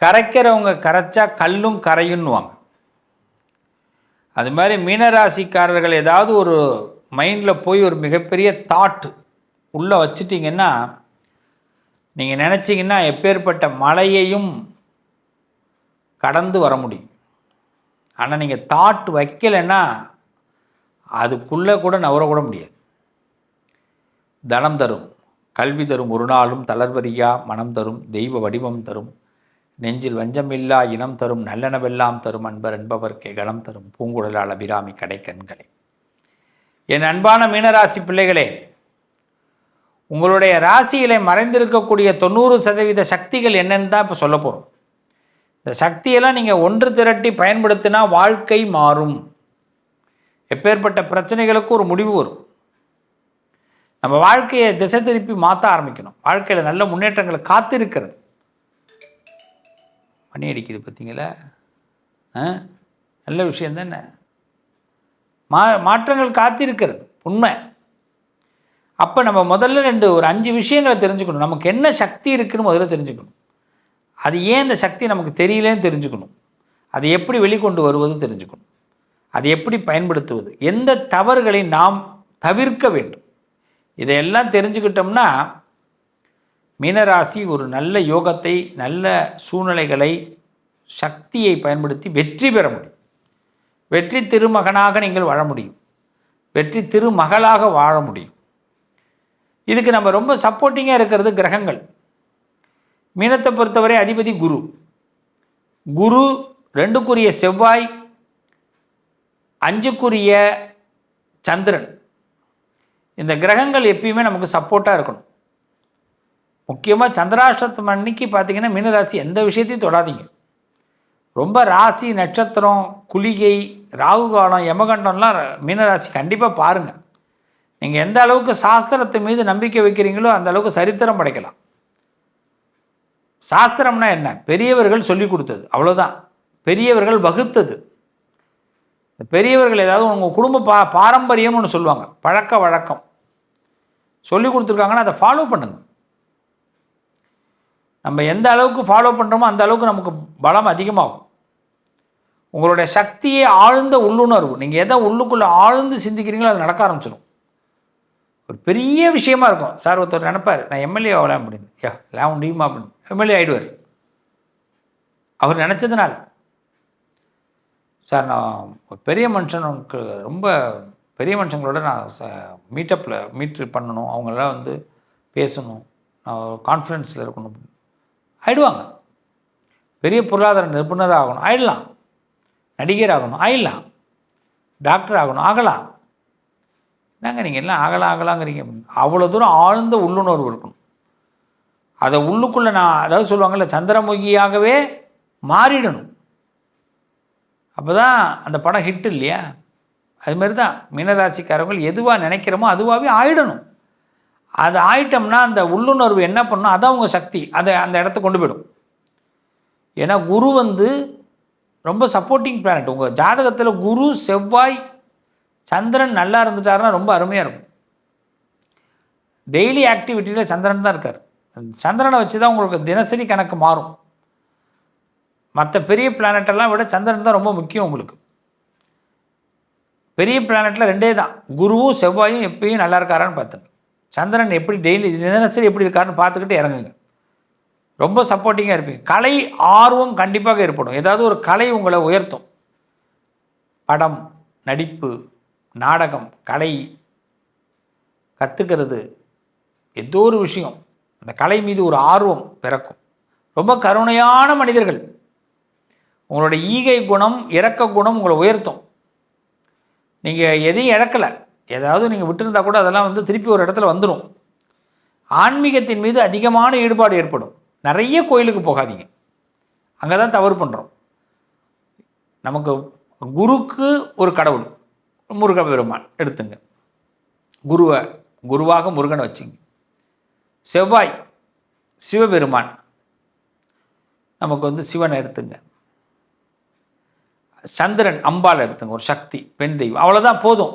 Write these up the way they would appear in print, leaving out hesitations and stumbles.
கரைக்கிறவங்க கரைச்சா கல்லும் கரையுன்னுவாங்க. அது மாதிரி மீனராசிக்காரர்கள் ஏதாவது ஒரு மைண்டில் போய் ஒரு மிகப்பெரிய தாட் உள்ளே வச்சிட்டிங்கன்னா, நீங்கள் நினச்சிங்கன்னா எப்பேற்பட்ட மலையையும் கடந்து வர முடியும். ஆனால் நீங்கள் தாட் வைக்கலைன்னா அதுக்குள்ளே கூட நவரக்கூட முடியாது. தனம் தரும், கல்வி தரும், ஒரு நாளும் தளர்வறியா மனம் தரும், தெய்வ வடிவம் தரும், நெஞ்சில் வஞ்சமில்லா இனம் தரும், நல்லெனவெல்லாம் தரும், அன்பர் என்பவர்க்கே கணம் தரும், பூங்குழலால் அபிராமி கடைக்கண்களே. என் அன்பான மீனராசி பிள்ளைகளே, உங்களுடைய ராசியிலே மறைந்திருக்கக்கூடிய 90% சக்திகள் என்னன்னு தான் இப்போ சொல்ல போகிறோம். இந்த சக்தியெல்லாம் நீங்கள் ஒன்று திரட்டி பயன்படுத்தினா வாழ்க்கை மாறும். எப்பேற்பட்ட பிரச்சனைகளுக்கும் ஒரு முடிவு வரும். நம்ம வாழ்க்கையை திசை திருப்பி மாற்ற ஆரம்பிக்கணும். வாழ்க்கையில் நல்ல முன்னேற்றங்களை காத்திருக்கிறது. மணி அடிக்குது பார்த்தீங்களா? நல்ல விஷயம் தானே. மாற்றங்கள் காத்திருக்கிறது உண்மை. அப்போ நம்ம முதல்ல ஒரு 5 விஷயங்களை தெரிஞ்சுக்கணும். நமக்கு என்ன சக்தி இருக்குன்னு முதல்ல தெரிஞ்சுக்கணும். அது ஏன் இந்த சக்தி நமக்கு தெரியலேன்னு தெரிஞ்சுக்கணும். அதை எப்படி வெளிக்கொண்டு வருவது தெரிஞ்சுக்கணும். அதை எப்படி பயன்படுத்துவது, எந்த தவறுகளை நாம் தவிர்க்க வேண்டும், இதையெல்லாம் தெரிஞ்சுக்கிட்டோம்னா மீனராசி ஒரு நல்ல யோகத்தை, நல்ல சூழ்நிலைகளை, சக்தியை பயன்படுத்தி வெற்றி பெற முடியும். வெற்றி திருமகனாக நீங்கள் வாழ முடியும். வெற்றி திருமகளாக வாழ முடியும். இதுக்கு நம்ம ரொம்ப சப்போர்ட்டிங்காக இருக்கிறது கிரகங்கள். மீனத்தை பொறுத்தவரை அதிபதி குரு. குரு 2க்குரிய செவ்வாய், 5க்குரிய சந்திரன். இந்த கிரகங்கள் எப்பயுமே நமக்கு சப்போர்ட்டாக இருக்கணும். முக்கியமாக சந்திராஷ்டமம் அன்னைக்கு பார்த்தீங்கன்னா மீனராசி எந்த விஷயத்தையும் தொடாதீங்க. ரொம்ப ராசி, நட்சத்திரம், குளிகை, ராகு காலம், யமகண்டம்லாம் மீனராசி கண்டிப்பாக பாருங்கள். நீங்கள் எந்த அளவுக்கு சாஸ்திரத்தை மீது நம்பிக்கை வைக்கிறீங்களோ அந்த அளவுக்கு சரித்திரம் படைக்கலாம். சாஸ்திரம்னா என்ன? பெரியவர்கள் சொல்லி கொடுத்தது, அவ்வளோதான். பெரியவர்கள் வகுத்தது. பெரியவர்கள் ஏதாவது உங்கள் குடும்ப பாரம்பரியம்னு ஒன்று சொல்லுவாங்க, பழக்க வழக்கம் சொல்லி கொடுத்துருக்காங்கன்னா அதை ஃபாலோ பண்ணுங்க. நம்ம எந்த அளவுக்கு ஃபாலோ பண்ணுறோமோ அந்த அளவுக்கு நமக்கு பலம் அதிகமாகும். உங்களுடைய சக்தியை ஆழ்ந்த உள்ளுணர்வு, நீங்கள் எதை உள்ளுக்குள்ளே ஆழ்ந்து சிந்திக்கிறீங்களோ அது நடக்க ஆரம்பிச்சிடும். ஒரு பெரிய விஷயமா இருக்கும். சார் ஒருத்தர் நினைப்பார், நான் எம்எல்ஏ ஆகலாம் அப்படின்னு. எல்லாம் முடியுமா அப்படின்னு. எம்எல்ஏ ஆகிடுவார் அவர் நினச்சதுனால. சார் நான் ஒரு பெரிய மனுஷனுக்கு, ரொம்ப பெரிய மனுஷங்களோட நான் மீட் பண்ணணும், அவங்களெல்லாம் பேசணும், நான் கான்ஃபரன்ஸில் இருக்கணும் ஆகிடுவாங்க. பெரிய பொருளாதார நிபுணர் ஆகணும் ஆகிடலாம், நடிகர் ஆகணும் ஆகிடலாம், டாக்டர் ஆகணும் ஆகலாம். என்னங்க நீங்கள் எல்லாம் ஆகலாங்கிறீங்க. அவ்வளோ தூரம் ஆழ்ந்த உள்ளுணர்வு இருக்கணும். அதை உள்ளுக்குள்ளே அதாவது சொல்லுவாங்கள்ல, சந்திரமுகியாகவே மாறிடணும். அப்போ தான் அந்த படம் ஹிட் இல்லையா? அதுமாரி தான் மீனராசிக்காரர்கள் எதுவாக நினைக்கிறோமோ அதுவாகவே ஆயிடணும். அது ஆயிட்டோம்னா அந்த உள்ளுணர்வு என்ன பண்ணணும், அதான் உங்கள் சக்தி. அதை அந்த இடத்த கொண்டு போயிடும். ஏன்னா குரு ரொம்ப சப்போர்ட்டிங் பிளானட். உங்கள் ஜாதகத்தில் குரு, செவ்வாய், சந்திரன் நல்லா இருந்துட்டாருன்னா ரொம்ப அருமையாக இருக்கும். டெய்லி ஆக்டிவிட்டியில் சந்திரன் தான் இருக்கார். சந்திரனை வச்சு தான் உங்களுக்கு தினசரி கணக்கு மாறும். மற்ற பெரிய பிளானட்டெல்லாம் விட சந்திரன் தான் ரொம்ப முக்கியம் உங்களுக்கு. பெரிய பிளானட்டில் 2 தான், குருவும் செவ்வாயும் எப்பயும் நல்லா இருக்காரான்னு பார்த்துங்க. சந்திரன் எப்படி டெய்லி தினசரி எப்படி இருக்காருன்னு பார்த்துக்கிட்டு இறங்குங்க. ரொம்ப சப்போர்ட்டிங்காக இருப்பீங்க. கலை ஆர்வம் கண்டிப்பாக ஏற்படும். ஏதாவது ஒரு கலை உங்களை உயர்த்தும். படம், நடிப்பு, நாடகம், கலை கற்றுக்கிறது, ஏதோ ஒரு விஷயம், அந்த கலை மீது ஒரு ஆர்வம் பிறக்கும். ரொம்ப கருணையான மனிதர்கள். உங்களோட ஈகை குணம், இரக்க குணம் உங்களை உயர்த்தும். நீங்கள் எதையும் இழக்கலை, ஏதாவது நீங்கள் விட்டுருந்தா கூட அதெல்லாம் திருப்பி ஒரு இடத்துல வந்துடும். ஆன்மீகத்தின் மீது அதிகமான ஈடுபாடு ஏற்படும். நிறைய கோயிலுக்கு போகாதீங்க, அங்கே தான் தவறு பண்ணுறோம். நமக்கு குருக்கு ஒரு கடவுள் முருக பெருமான் எடுத்துங்க, குருவாக முருகனை வச்சுங்க. செவ்வாய் சிவபெருமான், நமக்கு சிவனை எடுத்துங்க. சந்திரன் அம்பாள் எடுத்துங்க, ஒரு சக்தி, பெண் தெய்வம், அவ்வளோதான் போதும்.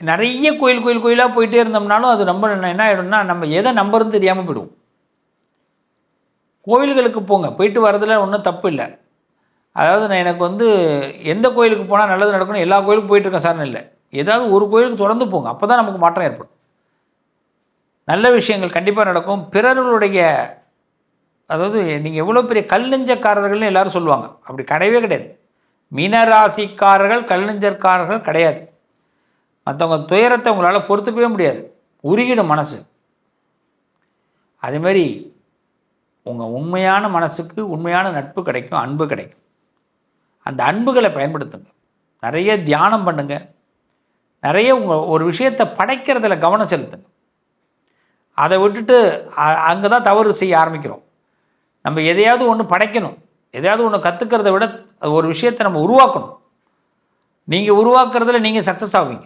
நிறைய கோயிலாக போயிட்டே இருந்தோம்னாலும் அது நம்ம என்ன ஆகிடும்னா நம்ம எதை நம்புறதுன்னு தெரியாமல் போயிடுவோம். கோவில்களுக்கு போங்க, போயிட்டு வரதில் ஒன்றும் தப்பு இல்லை. அதாவது நான் எனக்கு வந்து எந்த கோயிலுக்கு போனால் நல்லது நடக்கணும், எல்லா கோயிலுக்கும் போயிட்டுருக்கேன் சார்னு இல்லை. ஏதாவது ஒரு கோயிலுக்கு தொடர்ந்து போங்க, அப்போ தான் நமக்கு மாற்றம் ஏற்படும். நல்ல விஷயங்கள் கண்டிப்பாக நடக்கும். பிறர்களுடைய, அதாவது நீங்கள் எவ்வளோ பெரிய கல் நெஞ்சக்காரர்கள்னு எல்லாரும் சொல்லுவாங்க, அப்படி கிடையவே கிடையாது. மீனராசிக்காரர்கள் கல் நெஞ்சக்காரர்கள் கிடையாது. மற்றவங்க துயரத்தை உங்களால் பொறுத்துக்கவே முடியாது, உருகிடும் மனசு. அதேமாதிரி உங்கள் உண்மையான மனசுக்கு உண்மையான நட்பு கிடைக்கும், அன்பு கிடைக்கும். அந்த அன்புகளை பயன்படுத்துங்க. நிறைய தியானம் பண்ணுங்க, நிறைய உங்கள் ஒரு விஷயத்தை படைக்கிறதுல கவனம் செலுத்துங்க. அதை விட்டுட்டு அங்கே தான் தவறு செய்ய ஆரம்பிக்கிறோம். நம்ம எதையாவது ஒன்று படைக்கணும், எதையாவது ஒன்று கற்றுக்கிறத விட ஒரு விஷயத்தை நம்ம உருவாக்கணும். நீங்கள் உருவாக்குறதுல நீங்கள் சக்ஸஸ் ஆவீங்க.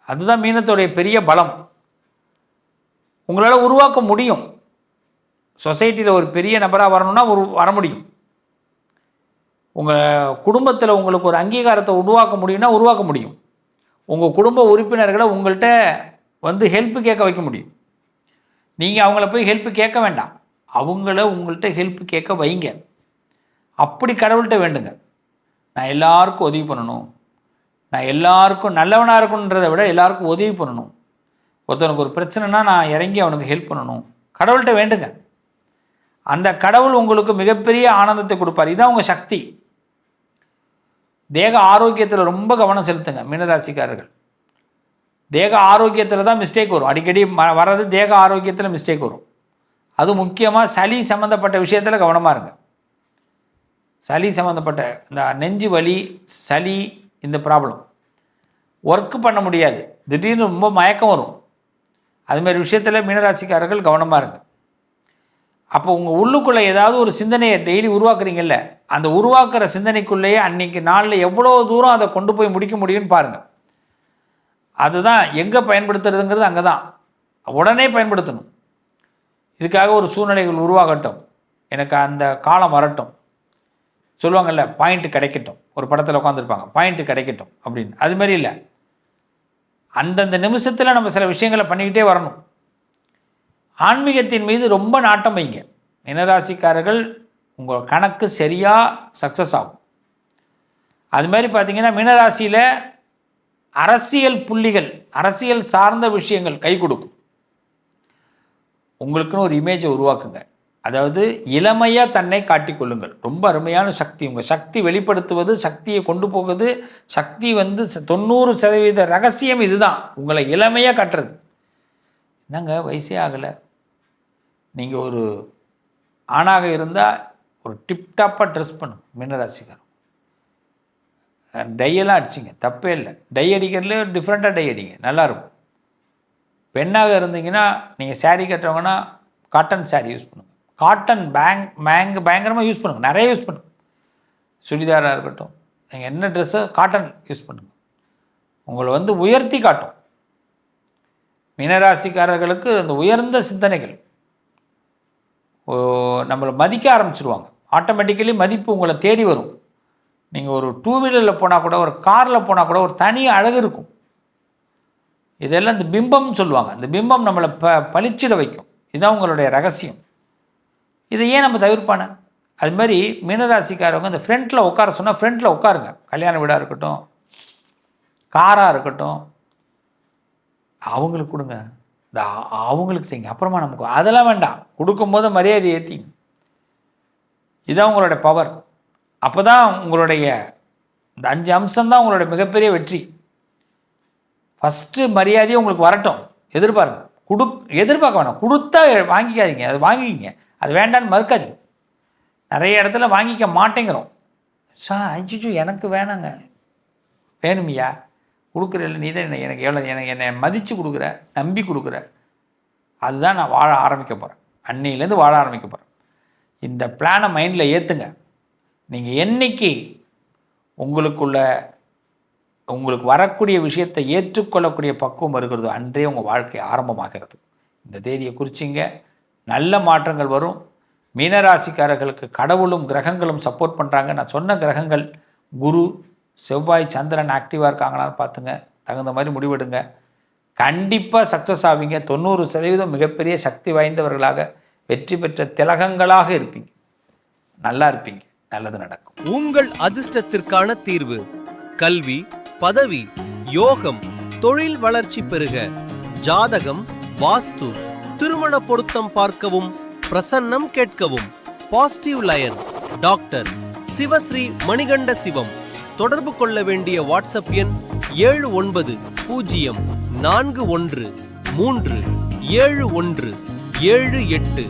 அதுதான் மீனத்துடைய பெரிய பலம். உங்களால் உருவாக்க முடியும். சொசைட்டியில் ஒரு பெரிய நபராக வரணும்னா வர முடியும். உங்கள் குடும்பத்தில் உங்களுக்கு ஒரு அங்கீகாரத்தை உருவாக்க முடியும்னா உருவாக்க முடியும். உங்கள் குடும்ப உறுப்பினர்களை உங்கள்கிட்ட வந்து ஹெல்ப்பு கேட்க வைக்க முடியும். நீங்கள் அவங்கள போய் ஹெல்ப்பு கேட்க வேண்டாம், அவங்கள உங்கள்கிட்ட ஹெல்ப்பு கேட்க வைங்க. அப்படி கடவுள்கிட்ட வேண்டுங்க. நான் எல்லாருக்கும் உதவி பண்ணணும், நான் எல்லாருக்கும் நல்லவனாக இருக்கணுன்றதை விட எல்லாருக்கும் உதவி பண்ணணும். ஒருத்தனுக்கு ஒரு பிரச்சனைனா நான் இறங்கி அவனுக்கு ஹெல்ப் பண்ணணும். கடவுள்கிட்ட வேண்டுங்க. அந்த கடவுள் உங்களுக்கு மிகப்பெரிய ஆனந்தத்தை கொடுப்பார். இதுதான் உங்கள் சக்தி. தேக ஆரோக்கியத்தில் ரொம்ப கவனம் செலுத்துங்க மீனராசிக்காரர்கள். தேக ஆரோக்கியத்தில் தான் மிஸ்டேக் வரும். அடிக்கடி வர்றது தேக ஆரோக்கியத்தில் மிஸ்டேக் வரும். அது முக்கியமாக சளி சம்மந்தப்பட்ட விஷயத்தில் கவனமாக இருங்க. சளி சம்மந்தப்பட்ட இந்த நெஞ்சு வலி, சளி, இந்த ப்ராப்ளம், ஒர்க்கு பண்ண முடியாது, திடீர்னு ரொம்ப மயக்கம் வரும், அதுமாரி விஷயத்தில் மீனராசிக்காரர்கள் கவனமாக இருங்க. அப்போ உங்கள் உள்ளுக்குள்ளே ஏதாவது ஒரு சிந்தனையை டெய்லி உருவாக்குறீங்கல்ல, அந்த உருவாக்குற சிந்தனைக்குள்ளேயே அன்றைக்கி நாளில் எவ்வளோ தூரம் அதை கொண்டு போய் முடிக்க முடியும்னு பாருங்கள். அதுதான் எங்கே பயன்படுத்துறதுங்கிறது அங்கே தான். உடனே பயன்படுத்தணும். இதுக்காக ஒரு சூழ்நிலைகள் உருவாகட்டும், எனக்கு அந்த காலம் வரட்டும், சொல்லுவாங்கள்ல பாயிண்ட்டு கிடைக்கட்டும். ஒரு படத்தில் உட்காந்துருப்பாங்க, பாயிண்ட்டு கிடைக்கட்டும் அப்படின்னு. அதுமாரி இல்லை, அந்தந்த நிமிஷத்தில் நம்ம சில விஷயங்களை பண்ணிக்கிட்டே வரணும். ஆன்மீகத்தின் மீது ரொம்ப நாட்டம் வைங்க மீனராசிக்காரர்கள். உங்கள் கணக்கு சரியாக சக்ஸஸ் ஆகும். அது மாதிரி பார்த்தீங்கன்னா மீனராசியில் அரசியல் புள்ளிகள், அரசியல் சார்ந்த விஷயங்கள் கை கொடுக்கும். உங்களுக்குன்னு ஒரு இமேஜை உருவாக்குங்க. அதாவது இளமையாக தன்னை காட்டிக்கொள்ளுங்கள். ரொம்ப அருமையான சக்தி. உங்கள் சக்தி வெளிப்படுத்துவது, சக்தியை கொண்டு போகுது. சக்தி வந்து 90% ரகசியம் இதுதான், உங்களை இளமையாக காட்டுறது. என்னங்க வயசே ஆகலை, நீங்கள் ஒரு ஆணாக இருந்தால் ஒரு டிப்டாப்பாக ட்ரெஸ் பண்ணும் மீனராசிக்காரன். டையெல்லாம் அடிச்சிங்க, தப்பே இல்லை. டை அடிக்கிறதுலே டிஃப்ரெண்ட்டாக டை அடிங்க, நல்லாயிருக்கும். பெண்ணாக இருந்தீங்கன்னா நீங்கள் சேரீ கட்டுறவங்கன்னா காட்டன் சேரீ யூஸ் பண்ணுங்கள். காட்டன் பயங்கரமாக யூஸ் பண்ணுங்கள், நிறைய யூஸ் பண்ணுங்கள். சுடிதாராக இருக்கட்டும், நீங்கள் என்ன ட்ரெஸ்ஸோ காட்டன் யூஸ் பண்ணுங்கள். உங்களை வந்து உயர்த்தி காட்டும். மீனராசிக்காரர்களுக்கு அந்த உயர்ந்த சிந்தனைகள் நம்மளை மதிக்க ஆரம்பிச்சிடுவாங்க. ஆட்டோமேட்டிக்கலி மதிப்பு உங்களை தேடி வரும். நீங்கள் ஒரு 2 வீலரில் போனால் கூட, ஒரு காரில் போனால் கூட ஒரு தனி அழகு இருக்கும். இதெல்லாம் இந்த பிம்பம்னு சொல்லுவாங்க. இந்த பிம்பம் நம்மளை பளிச்சிட வைக்கும். இதுதான் உங்களுடைய ரகசியம். இதை ஏன் நம்ம தவிர்ப்பானே? அது மாதிரி மீனராசிக்காரவங்க இந்த ஃப்ரண்ட்டில் உட்கார சொன்னால் ஃப்ரண்ட்டில் உட்காருங்க. கல்யாண வீடாக இருக்கட்டும், காராக இருக்கட்டும், அவங்களுக்கு கொடுங்க, இந்த அவங்களுக்கு செய்யுங்க. அப்புறமா நமக்கு அதெல்லாம் வேண்டாம். கொடுக்கும்போது மரியாதை ஏற்றிங்க. இதுதான் உங்களுடைய பவர். அப்போ தான் உங்களுடைய இந்த 5 அம்சம்தான் உங்களுடைய மிகப்பெரிய வெற்றி. ஃபஸ்ட்டு மரியாதையை உங்களுக்கு வரட்டும், எதிர்பாருங்க. எதிர்பார்க்க வேணாம், கொடுத்தா வாங்கிக்காதீங்க, அது வாங்கிக்கிங்க. அது வேண்டான்னு மறுக்காதீங்க. நிறைய இடத்துல வாங்கிக்க மாட்டேங்கிறோம். ஐயோ எனக்கு வேணாங்க. வேணுமையா? கொடுக்குறதில்ல, நீ தான் எனக்கு எவ்வளோ என்னை மதித்து கொடுக்குற, நம்பி கொடுக்குற. அதுதான் நான் வாழ ஆரம்பிக்க போகிறேன். அன்னையிலேருந்து வாழ ஆரம்பிக்க போகிறேன். இந்த பிளானை மைண்டில் ஏற்றுங்க. நீங்கள் என்னைக்கு உங்களுக்கு வரக்கூடிய விஷயத்தை ஏற்றுக்கொள்ளக்கூடிய பக்குவம் இருக்கிறதோ அன்றே உங்கள் வாழ்க்கை ஆரம்பமாகிறது. இந்த தேதியை குறிச்சிங்க. நல்ல மாற்றங்கள் வரும். மீனராசிக்காரர்களுக்கு கடவுளும் கிரகங்களும் சப்போர்ட் பண்ணுறாங்க. நான் சொன்ன கிரகங்கள் குரு, செவ்வாய், சந்திரன் ஆக்டிவாக இருக்காங்களான்னு பார்த்துங்க. தகுந்த மாதிரி முடிவெடுங்க. கண்டிப்பாக சக்ஸஸ் ஆவீங்க. 90% மிகப்பெரிய சக்தி வாய்ந்தவர்களாக வெற்றி பெற்ற திலகங்களாக இருப்பீங்க. நல்லா இருப்பீங்க. நல்லது நடக்கும். உங்கள் அதிர்ஷ்டத்திற்கான தீர்வு கல்வி, பதவி, யோகம், தொழில் வளர்ச்சி பெருக, ஜாதகம், வாஸ்து, திருமண பொருத்தம் பார்க்கவும், பிரசன்னம் கேட்கவும். Positive lion doctor Sivasri Manikanda Sivam. தொடர்பு கொள்ள வேண்டிய வாட்ஸ்அப் எண் 7904137178.